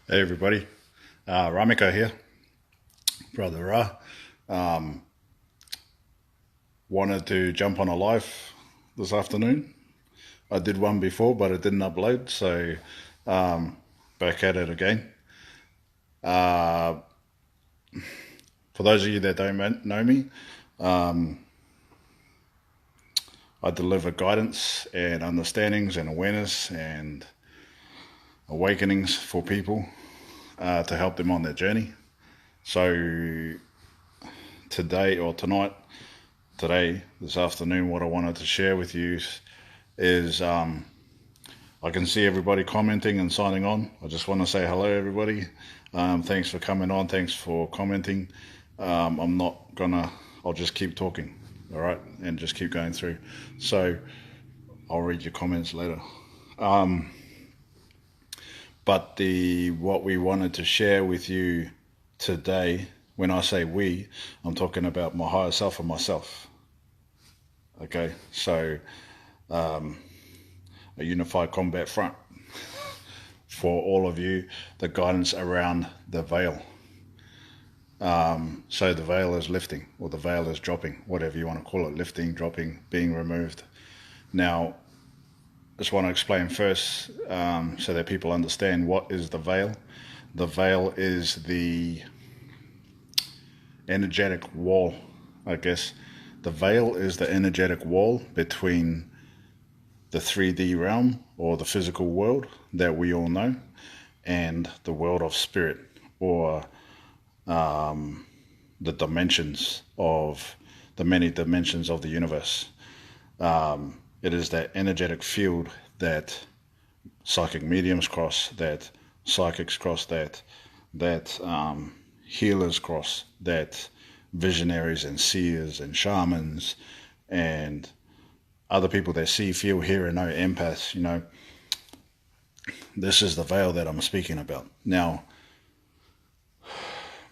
Hey everybody, Ramiko here, brother Ra. Um, Wanted to jump on a live this afternoon. I did one before, but it didn't upload, so um, back at it again. Uh, for those of you that don't know me, I deliver guidance and understandings and awareness and awakenings for people to help them on their journey. So today or tonight, this afternoon, what I wanted to share with you is I can see everybody commenting and signing on. I just want to say hello, everybody. Thanks for coming on. Thanks for commenting. I'm not gonna, I'll just keep talking, all right, and just keep going through. So I'll read your comments later. But what we wanted to share with you today, when I say we, I'm talking about my higher self and myself. Okay, so a unified combat front for all of you, the guidance around the veil. So the veil is lifting, or the veil is dropping, whatever you want to call it, lifting, dropping, being removed. Now, just want to explain first so that people understand what is the veil. The veil is the energetic wall, I guess. The veil is the energetic wall between the 3D realm or the physical world that we all know and the world of spirit, or the dimensions of the many dimensions of the universe. It is that energetic field that psychic mediums cross, that psychics cross, that healers cross, that visionaries and seers and shamans and other people that see, feel, hear, and know, empaths, this is the veil that I'm speaking about. Now,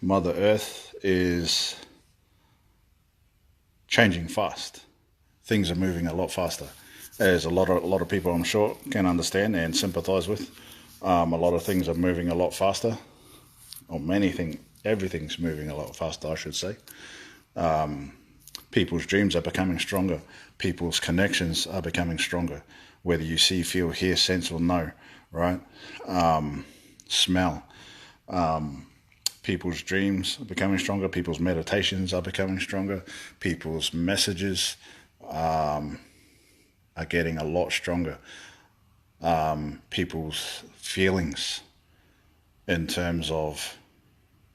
Mother Earth is changing fast. Things are moving a lot faster, as a lot of people, I'm sure, can understand and sympathize with. A lot of things are moving a lot faster, or everything's moving a lot faster, I should say. People's dreams are becoming stronger. People's connections are becoming stronger, whether you see, feel, hear, sense, or know, right? Smell. People's dreams are becoming stronger. People's meditations are becoming stronger. People's messages are getting a lot stronger. People's feelings in terms of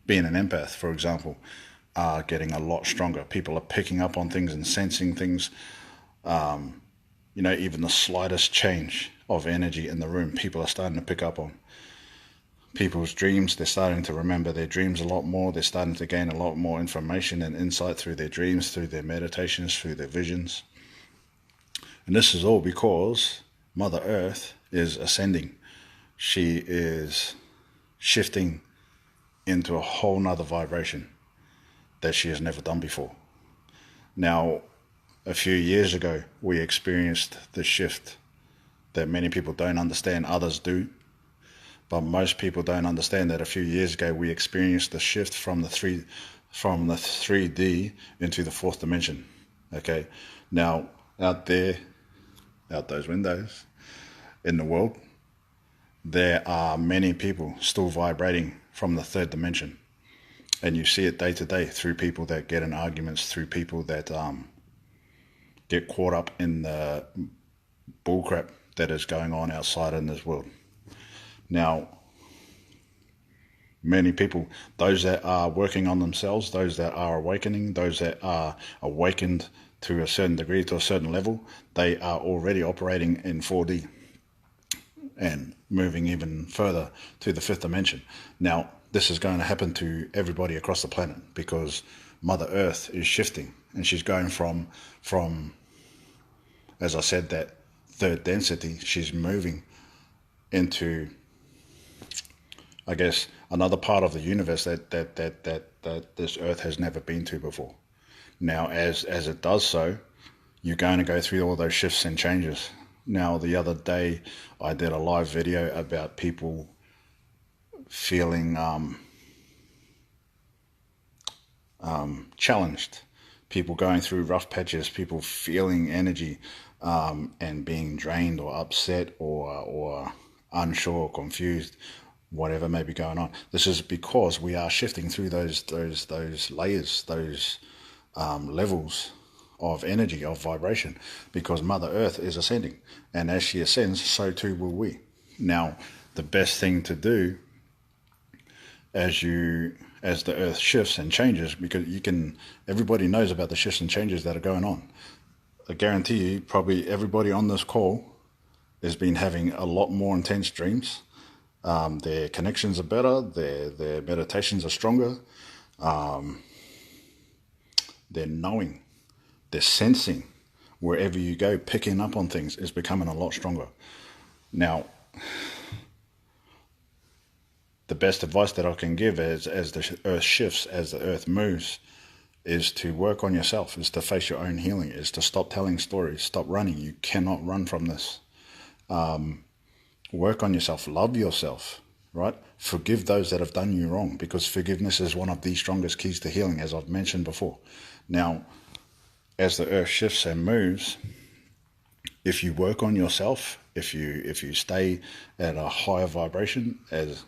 being an empath, for example, are getting a lot stronger. People are picking up on things and sensing things. Even the slightest change of energy in the room, people are starting to pick up on. People's dreams, they're starting to remember their dreams a lot more. They're starting to gain a lot more information and insight through their dreams, through their meditations, through their visions. And this is all because Mother Earth is ascending. She is shifting into a whole nother vibration that she has never done before. Now, a few years ago, we experienced the shift that many people don't understand, others do. But most people don't understand that a few years ago, we experienced the shift from the 3D into the fourth dimension. Okay. Now, out those windows in the world, there are many people still vibrating from the third dimension. And you see it day to day through people that get in arguments, through people that get caught up in the bullcrap that is going on outside in this world. Now, many people, those that are working on themselves, those that are awakening, those that are awakened to a certain degree, to a certain level, they are already operating in 4D and moving even further to the fifth dimension. Now, this is going to happen to everybody across the planet because Mother Earth is shifting, and she's going from, as I said, that third density. She's moving into, I guess, another part of the universe that this Earth has never been to before. Now, as it does so, you're going to go through all those shifts and changes. Now, the other day, I did a live video about people feeling challenged, people going through rough patches, people feeling energy and being drained or upset or unsure or confused, whatever may be going on. This is because we are shifting through those layers, those levels of energy, of vibration, because Mother Earth is ascending, and as she ascends, so too will we. Now, the best thing to do as the Earth shifts and changes, because everybody knows about the shifts and changes that are going on. I guarantee you, probably everybody on this call has been having a lot more intense dreams. Their connections are better, their meditations are stronger, they're knowing, they're sensing. Wherever you go, picking up on things is becoming a lot stronger. Now, the best advice that I can give as the Earth shifts, as the Earth moves, is to work on yourself, is to face your own healing, is to stop telling stories, stop running. You cannot run from this. Work on yourself, love yourself, right? Forgive those that have done you wrong, because forgiveness is one of the strongest keys to healing, as I've mentioned before. Now, as the Earth shifts and moves, if you work on yourself, if you stay at a higher vibration, if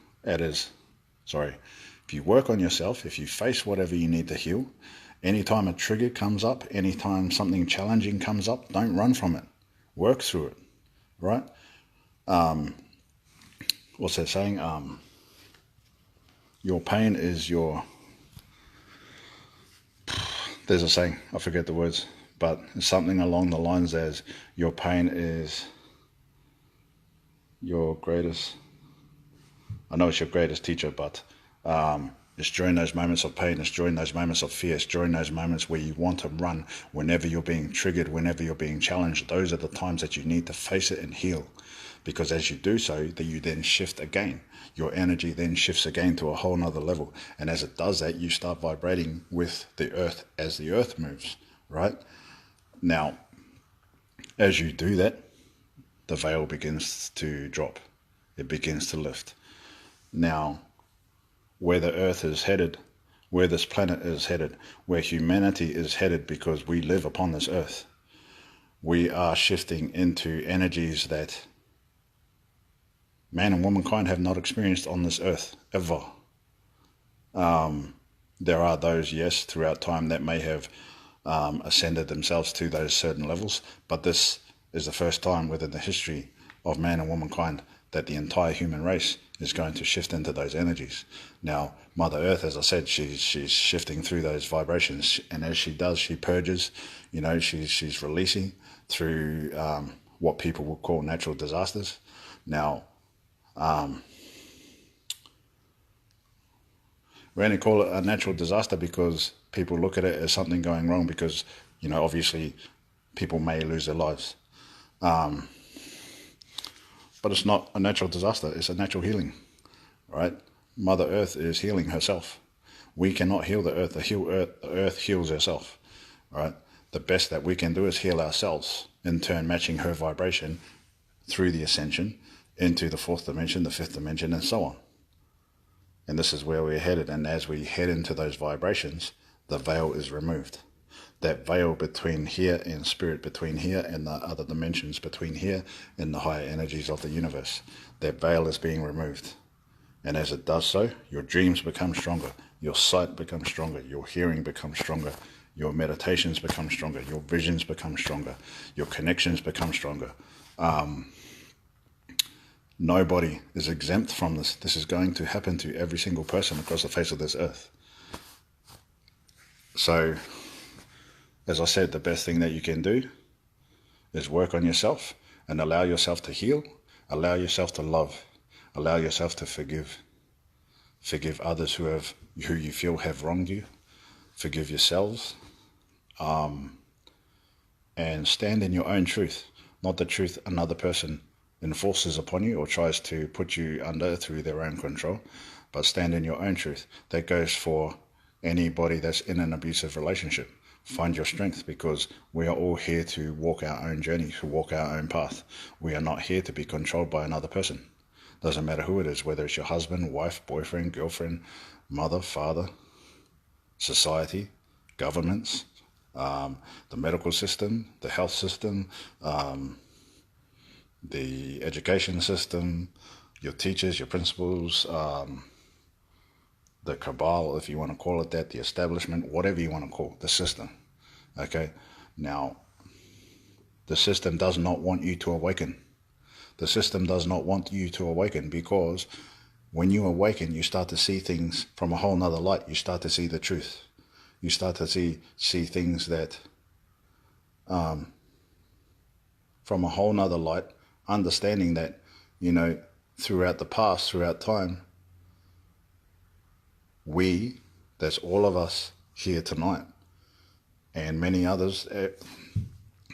you work on yourself, if you face whatever you need to heal, anytime a trigger comes up, anytime something challenging comes up, don't run from it. Work through it, right? What's that saying? Your pain is your... There's a saying, I forget the words, but it's something along the lines as your pain is your greatest... I know it's your greatest teacher, but it's during those moments of pain, it's during those moments of fear, it's during those moments where you want to run, whenever you're being triggered, whenever you're being challenged, those are the times that you need to face it and heal. Because as you do so, you then shift again. Your energy then shifts again to a whole nother level. And as it does that, you start vibrating with the Earth as the Earth moves, right? Now, as you do that, the veil begins to drop. It begins to lift. Now, where the Earth is headed, where this planet is headed, where humanity is headed, because we live upon this Earth, we are shifting into energies that man and womankind have not experienced on this Earth, ever. There are those, yes, throughout time that may have ascended themselves to those certain levels, but this is the first time within the history of man and womankind that the entire human race is going to shift into those energies. Now, Mother Earth, as I said, she's shifting through those vibrations, and as she does, she purges. She's releasing through what people would call natural disasters. Now, we only call it a natural disaster because people look at it as something going wrong, because obviously people may lose their lives. But it's not a natural disaster, it's a natural healing, right? Mother Earth is healing herself. We cannot heal the Earth. The Earth heals herself, right? The best that we can do is heal ourselves, in turn matching her vibration through the ascension into the fourth dimension, the fifth dimension, and so on. And this is where we're headed. And as we head into those vibrations, the veil is removed. That veil between here in spirit, between here and the other dimensions, between here and the higher energies of the universe, that veil is being removed. And as it does so, your dreams become stronger, your sight becomes stronger, your hearing becomes stronger, your meditations become stronger, your visions become stronger, your connections become stronger. Nobody is exempt from this. This is going to happen to every single person across the face of this earth. So, as I said, the best thing that you can do is work on yourself and allow yourself to heal, allow yourself to love, allow yourself to forgive. Forgive others who you feel have wronged you. Forgive yourselves. And stand in your own truth, not the truth another person enforces upon you or tries to put you under through their own control, but stand in your own truth. That goes for anybody that's in an abusive relationship. Find your strength, because we are all here to walk our own journey, to walk our own path. We are not here to be controlled by another person. Doesn't matter who it is, whether it's your husband, wife, boyfriend, girlfriend, mother, father, society, governments, the medical system, the health system, the education system, your teachers, your principals, the cabal, if you want to call it that, the establishment, whatever you want to call it, the system. Okay? Now, the system does not want you to awaken. The system does not want you to awaken, because when you awaken, you start to see things from a whole nother light. You start to see the truth. You start to see things that from a whole nother light, understanding that, throughout the past, throughout time, that's all of us here tonight, and many others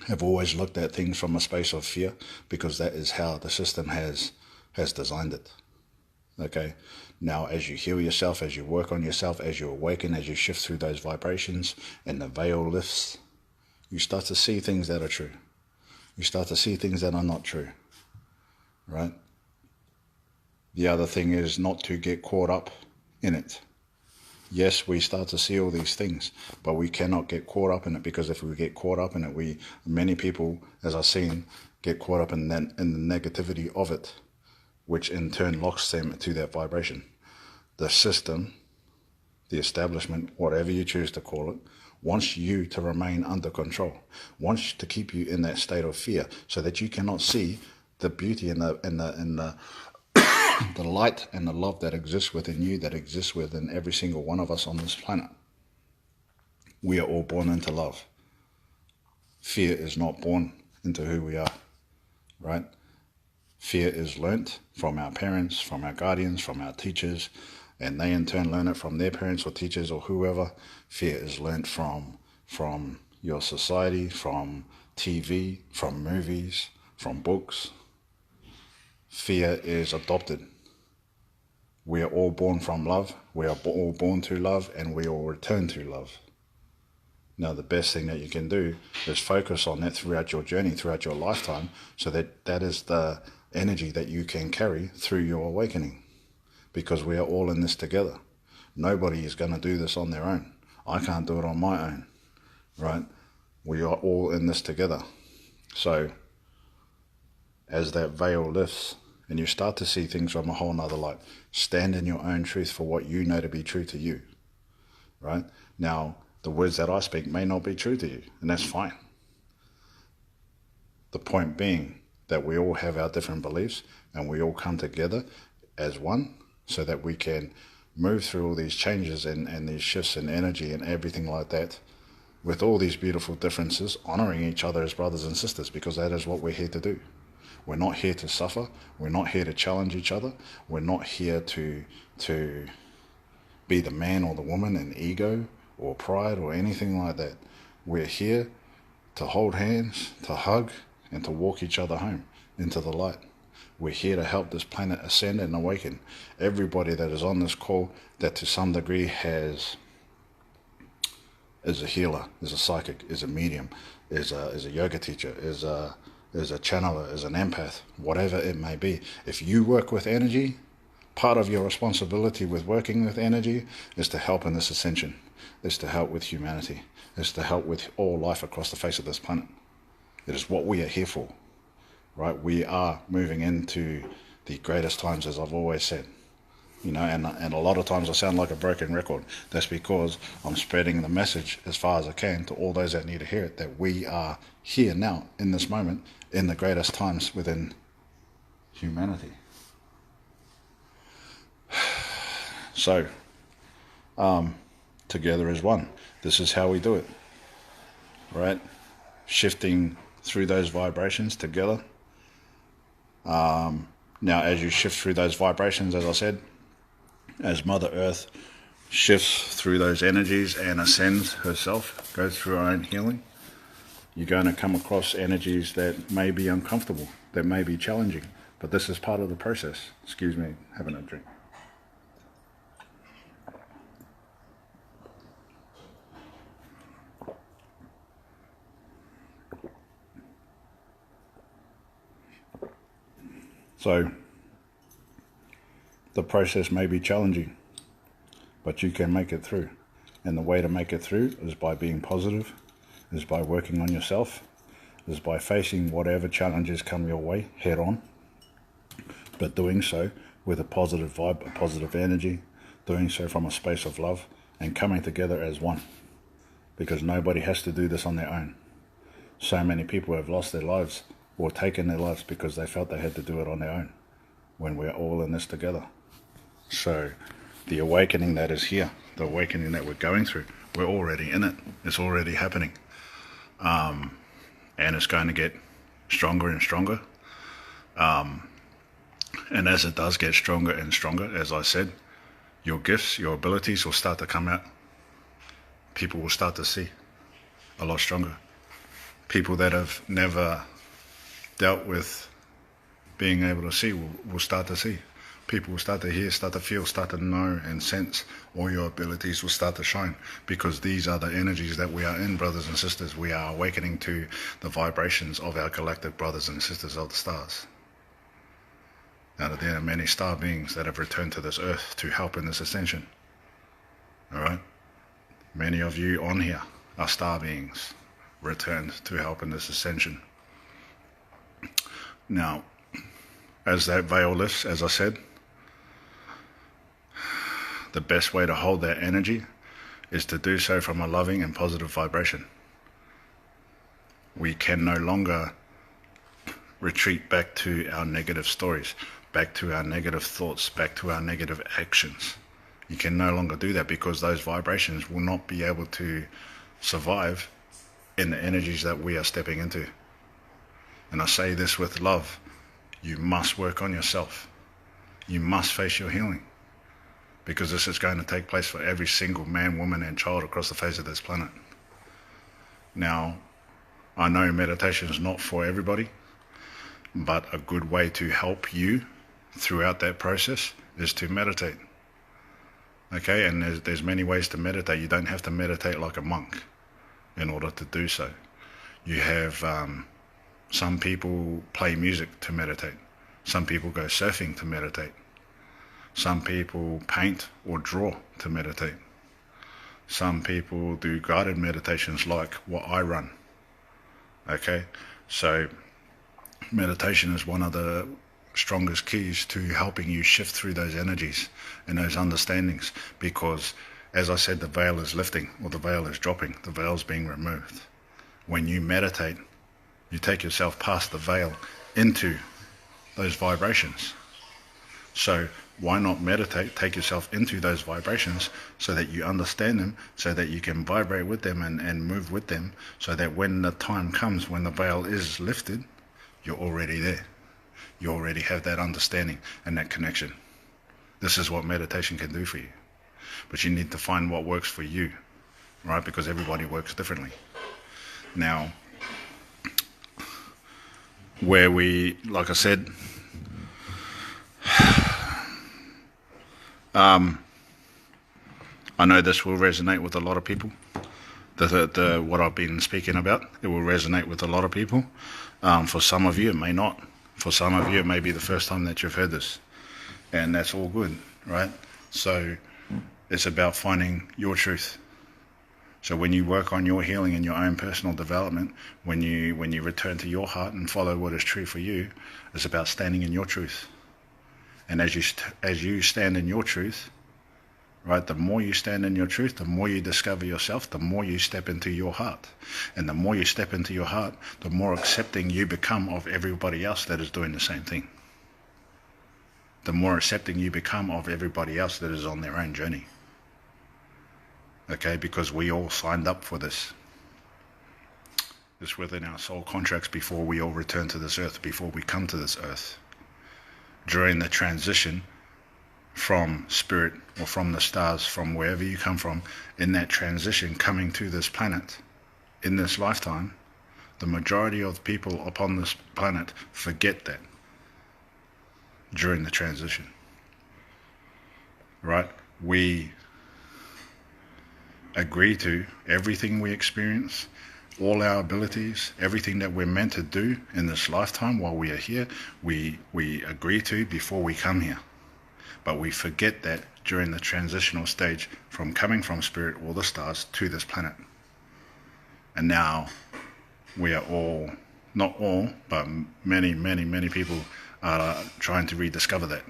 have always looked at things from a space of fear, because that is how the system has designed it. Okay? Now, as you heal yourself, as you work on yourself, as you awaken, as you shift through those vibrations and the veil lifts, you start to see things that are true. You start to see things that are not true. Right? The other thing is not to get caught up in it. Yes, we start to see all these things, but we cannot get caught up in it, because if we get caught up in it, many people, as I've seen, get caught up in the negativity of it, which in turn locks them to that vibration. The system, the establishment, whatever you choose to call it, wants you to remain under control, wants to keep you in that state of fear, so that you cannot see the beauty and the the light and the love that exists within you, that exists within every single one of us on this planet. We are all born into love. Fear is not born into who we are, right? Fear is learnt from our parents, from our guardians, from our teachers, and they in turn learn it from their parents or teachers or whoever. Fear is learnt from your society, from TV, from movies, from books. Fear is adopted. We are all born from love. We are all born to love, and we all return to love. Now, the best thing that you can do is focus on that throughout your journey, throughout your lifetime, so that is the energy that you can carry through your awakening. Because we are all in this together. Nobody is going to do this on their own. I can't do it on my own, right? We are all in this together. So, as that veil lifts, and you start to see things from a whole nother light, stand in your own truth for what you know to be true to you, right? Now, the words that I speak may not be true to you, and that's fine. The point being that we all have our different beliefs, and we all come together as one, so that we can move through all these changes and these shifts in energy and everything like that, with all these beautiful differences, honoring each other as brothers and sisters, because that is what we're here to do. We're not here to suffer. We're not here to challenge each other. We're not here to be the man or the woman in ego or pride or anything like that. We're here to hold hands, to hug, and to walk each other home into the light. We're here to help this planet ascend and awaken. Everybody that is on this call that to some degree is a healer, is a psychic, is a medium, is a yoga teacher, is a channeler, is an empath, whatever it may be. If you work with energy, part of your responsibility with working with energy is to help in this ascension, is to help with humanity, is to help with all life across the face of this planet. It is what we are here for, right? We are moving into the greatest times, as I've always said. And a lot of times I sound like a broken record. That's because I'm spreading the message as far as I can to all those that need to hear it, that we are here now, in this moment, in the greatest times within humanity. So, together as one. This is how we do it, right? Shifting through those vibrations together. Now, as you shift through those vibrations, as I said, as Mother Earth shifts through those energies and ascends herself, goes through her own healing, you're going to come across energies that may be uncomfortable, that may be challenging, but this is part of the process. Excuse me, having a drink. So, The process may be challenging, but you can make it through. And the way to make it through is by being positive, is by working on yourself, is by facing whatever challenges come your way head on, but doing so with a positive vibe, a positive energy, doing so from a space of love, and coming together as one. Because nobody has to do this on their own. So many people have lost their lives or taken their lives because they felt they had to do it on their own, when we're all in this together. So the awakening that is here, the awakening that we're going through, we're already in it. It's already happening. And it's going to get stronger and stronger. And as it does get stronger and stronger, as I said, your gifts, your abilities will start to come out. People will start to see a lot stronger. People that have never dealt with being able to see will start to see. People will start to hear, start to feel, start to know and sense. All your abilities will start to shine, because these are the energies that we are in, brothers and sisters. We are awakening to the vibrations of our galactic brothers and sisters of the stars. Now, there are many star beings that have returned to this earth to help in this ascension. Alright? Many of you on here are star beings returned to help in this ascension. Now, as that veil lifts, as I said, the best way to hold that energy is to do so from a loving and positive vibration. We can no longer retreat back to our negative stories, back to our negative thoughts, back to our negative actions. You can no longer do that, because those vibrations will not be able to survive in the energies that we are stepping into. And I say this with love. You must work on yourself. You must face your healing, because this is going to take place for every single man, woman and child across the face of this planet. Now, I know meditation is not for everybody, but a good way to help you throughout that process is to meditate. Okay, and there's many ways to meditate. You don't have to meditate like a monk in order to do so. You have some people play music to meditate. Some people go surfing to meditate. Some people paint or draw to meditate. Some people do guided meditations like what I run. Okay, so meditation is one of the strongest keys to helping you shift through those energies and those understandings, because, as I said, the veil is lifting, or the veil is dropping, the veil is being removed. When you meditate, you take yourself past the veil into those vibrations. So why not meditate, take yourself into those vibrations so that you understand them, so that you can vibrate with them and move with them, so that when the time comes, when the veil is lifted, you're already there. You already have that understanding and that connection. This is what meditation can do for you. But you need to find what works for you, right? Because everybody works differently. Now, where we, like I said, I know this will resonate with a lot of people. What I've been speaking about, it will resonate with a lot of people. For some of you, it may not. For some of you, it may be the first time that you've heard this. And that's all good, right? So it's about finding your truth. So when you work on your healing and your own personal development, when you return to your heart and follow what is true for you, it's about standing in your truth. And as you stand in your truth, right, the more you stand in your truth, the more you discover yourself, the more you step into your heart. And the more you step into your heart, the more accepting you become of everybody else that is doing the same thing. The more accepting you become of everybody else that is on their own journey. Okay, because we all signed up for this. It's within our soul contracts before we all return to this earth, before we come to this earth. During the transition from spirit or from the stars, from wherever you come from, in that transition coming to this planet, in this lifetime, the majority of people upon this planet forget that during the transition. Right? We agree to everything we experience, all our abilities, everything that we're meant to do in this lifetime while we are here, we agree to before we come here. But we forget that during the transitional stage from coming from spirit or the stars to this planet. And now we are all, not all, but many people are trying to rediscover that.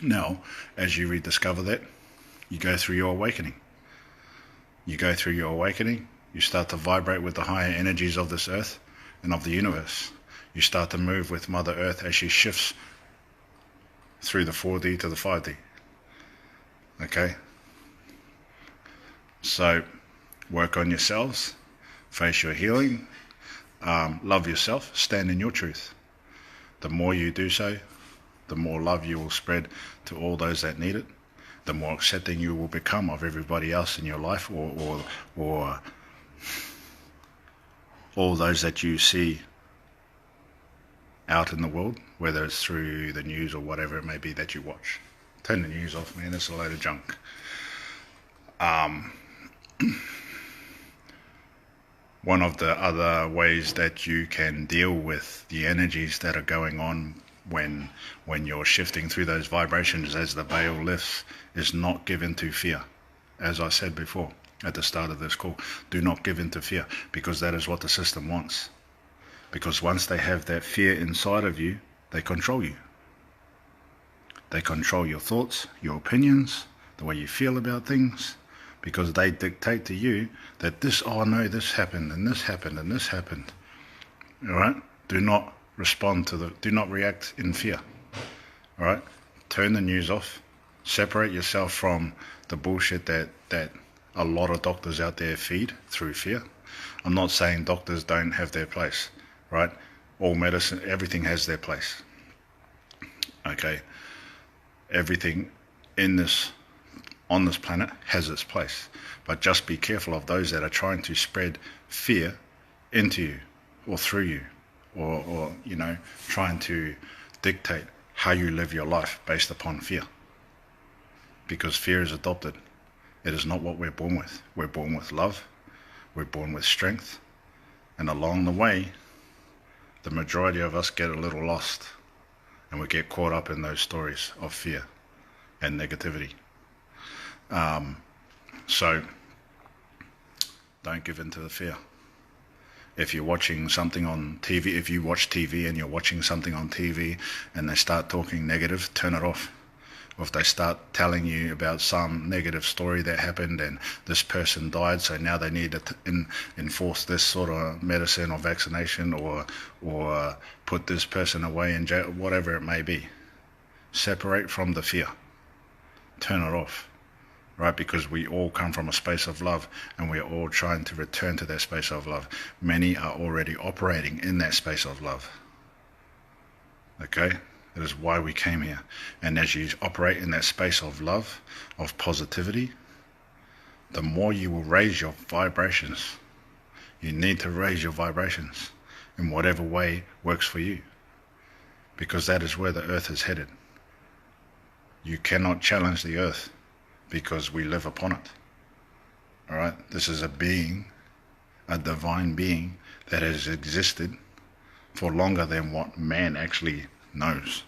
Now, as you rediscover that, you go through your awakening. You go through your awakening, you start to vibrate with the higher energies of this earth and of the universe. You start to move with Mother Earth as she shifts through the 4D to the 5D. Okay? So, work on yourselves, face your healing, love yourself, stand in your truth. The more you do so, the more love you will spread to all those that need it, the more accepting you will become of everybody else in your life, or all those that you see out in the world, whether it's through the news or whatever it may be that you watch. Turn the news off, man, it's a load of junk. One of the other ways that you can deal with the energies that are going on when you're shifting through those vibrations as the veil lifts is not give in to fear. As I said before at the start of this call, do not give in to fear, because that is what the system wants. Because once they have that fear inside of you, they control you. They control your thoughts, your opinions, the way you feel about things, because they dictate to you that this happened and this happened and this happened. All right? Do not do not react in fear. All right? Turn the news off. Separate yourself from the bullshit that a lot of doctors out there feed through fear. I'm not saying doctors don't have their place, right? All medicine, everything has their place. Okay? Everything on this planet has its place. But just be careful of those that are trying to spread fear into you or through you, or trying to dictate how you live your life based upon fear. Because fear is adopted. It is not what we're born with. We're born with love. We're born with strength. And along the way, the majority of us get a little lost, and we get caught up in those stories of fear and negativity. So don't give in to the fear. If you're watching something on TV, if you watch TV and you're watching something on TV and they start talking negative, turn it off. Or if they start telling you about some negative story that happened and this person died, so now they need to enforce this sort of medicine or vaccination, or put this person away in jail, whatever it may be. Separate from the fear. Turn it off. Right? Because we all come from a space of love, and we're all trying to return to that space of love. Many are already operating in that space of love. Okay? That is why we came here. And as you operate in that space of love, of positivity, the more you will raise your vibrations. You need to raise your vibrations in whatever way works for you, because that is where the earth is headed. You cannot challenge the earth, because we live upon it. All right? This is a being, a divine being that has existed for longer than what man actually knows.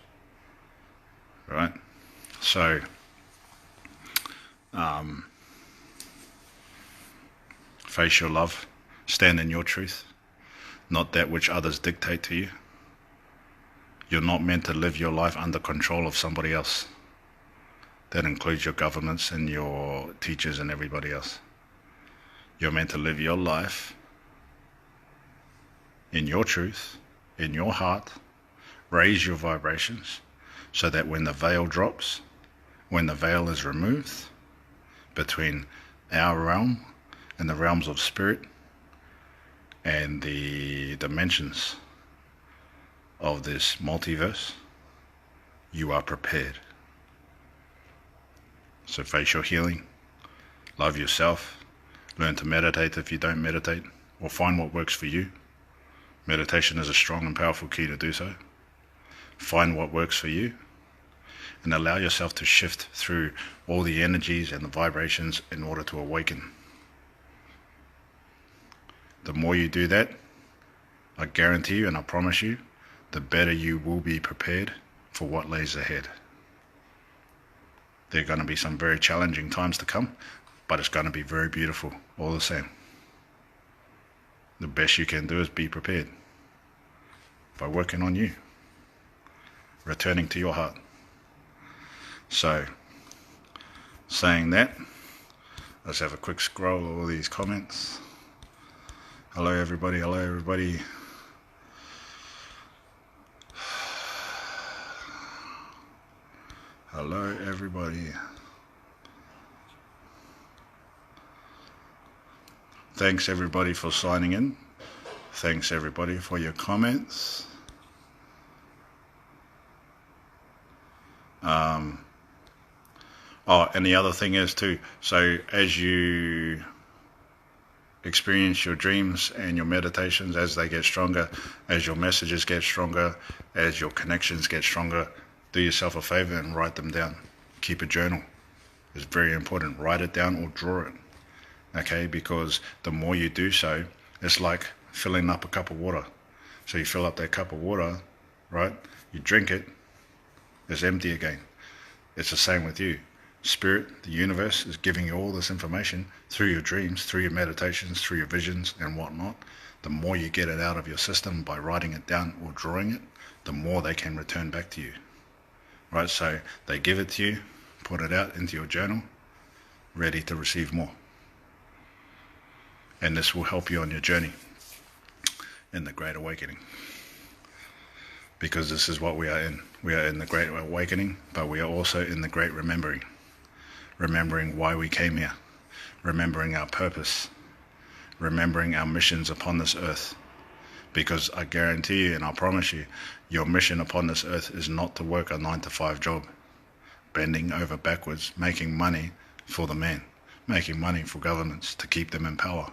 Right? So, face your love, stand in your truth, not that which others dictate to you. You're not meant to live your life under control of somebody else. That includes your governments and your teachers and everybody else. You're meant to live your life in your truth, in your heart, raise your vibrations, so that when the veil drops, when the veil is removed between our realm and the realms of spirit and the dimensions of this multiverse, you are prepared. So face your healing, love yourself, learn to meditate if you don't meditate, or find what works for you. Meditation is a strong and powerful key to do so. Find what works for you, and allow yourself to shift through all the energies and the vibrations in order to awaken. The more you do that, I guarantee you and I promise you, the better you will be prepared for what lays ahead. There are going to be some very challenging times to come, but it's going to be very beautiful all the same. The best you can do is be prepared by working on you, returning to your heart. So, saying that, let's have a quick scroll of all these comments. Hello everybody, hello everybody. Hello everybody. Thanks everybody for signing in. Thanks everybody for your comments. And the other thing is too, so as you experience your dreams and your meditations, as they get stronger, as your messages get stronger, as your connections get stronger, do yourself a favor and write them down. Keep a journal. It's very important. Write it down or draw it. Okay, because the more you do so, it's like filling up a cup of water. So you fill up that cup of water, right? You drink it, it's empty again. It's the same with you. Spirit, the universe, is giving you all this information through your dreams, through your meditations, through your visions and whatnot. The more you get it out of your system by writing it down or drawing it, the more they can return back to you. Right, so they give it to you, put it out into your journal, ready to receive more. And this will help you on your journey in the Great Awakening. Because this is what we are in. We are in the Great Awakening, but we are also in the Great Remembering. Remembering why we came here. Remembering our purpose. Remembering our missions upon this earth. Because I guarantee you and I promise you, your mission upon this earth is not to work a 9-to-5 job. Bending over backwards, making money for the man. Making money for governments to keep them in power.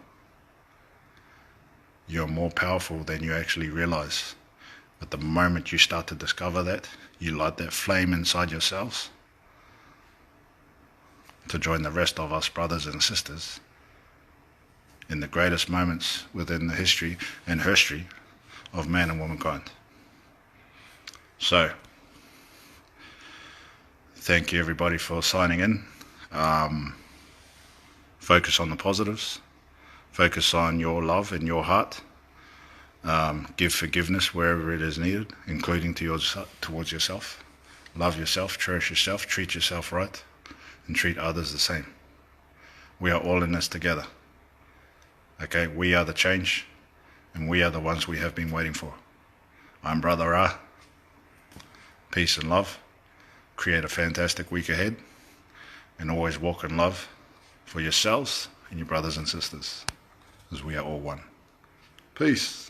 You're more powerful than you actually realize. But the moment you start to discover that, you light that flame inside yourselves to join the rest of us brothers and sisters in the greatest moments within the history and herstory of man and womankind. So, thank you everybody for signing in. Focus on the positives. Focus on your love in your heart. Give forgiveness wherever it is needed, including towards yourself. Love yourself, cherish yourself, treat yourself right, and treat others the same. We are all in this together. Okay, we are the change, and we are the ones we have been waiting for. I'm Brother Ra. Peace and love. Create a fantastic week ahead, and always walk in love for yourselves and your brothers and sisters, as we are all one. Peace.